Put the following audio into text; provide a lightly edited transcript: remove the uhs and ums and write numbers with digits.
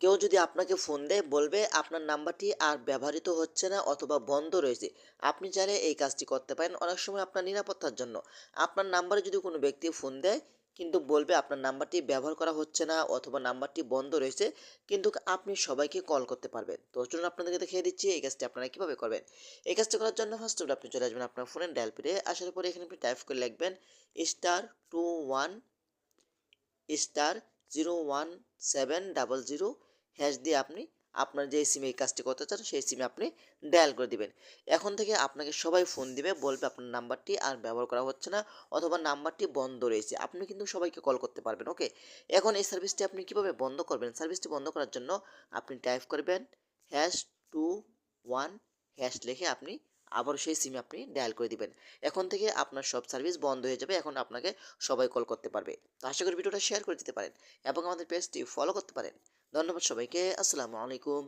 কেউ যদি আপনাকে ফোন দেয় বলবে আপনার নাম্বারটি আর ব্যবহৃত হচ্ছে না অথবা বন্ধ রয়েছে। আপনি চাইলে এই কাজটি করতে পারেন অনেক সময় আপনার নিরাপত্তার জন্য। আপনার নাম্বারে যদি কোনো ব্যক্তি ফোন দেয় কিন্তু বলবে আপনার নাম্বারটি ব্যবহার করা হচ্ছে না অথবা নাম্বারটি বন্ধ রয়েছে, কিন্তু আপনি সবাইকে কল করতে পারবেন। তো চলুন আপনাদেরকে দেখিয়ে দিচ্ছি এই কাজটি আপনারা কীভাবে করবেন। এই কাজটি করার জন্য ফার্স্ট অফ অল আপনি চলে আসবেন আপনার ফোনের ডায়াল প্যাডে। আসার পরে এখানে আপনি টাইপ করে লিখবেন *21*0170 হ্যাশ দিয়ে আপনি আপনার যে সিমে এই কাজটি করতে চান সেই সিমে আপনি ডায়াল করে দিবেন। এখন থেকে আপনাকে সবাই ফোন দিবে, বলবে আপনার নাম্বারটি আর ব্যবহার করা হচ্ছে না অথবা নাম্বারটি বন্ধ রয়েছে। আপনি কিন্তু সবাইকে কল করতে পারবেন। ওকে, এখন এই সার্ভিসটি আপনি কিভাবে বন্ধ করবেন? সার্ভিসটি বন্ধ করার জন্য আপনি টাইপ করবেন #21# লিখে আপনি আবারও সেই সিমে আপনি ডায়াল করে দিবেন। এখন থেকে আপনার সব সার্ভিস বন্ধ হয়ে যাবে। এখন আপনাকে সবাই কল করতে পারবে। তো আশা করি ভিডিওটা শেয়ার করে দিতে পারেন এবং আমাদের পেজটি ফলো করতে পারেন। ধন্যবাদ সবাইকে। আসসালামু আলাইকুম।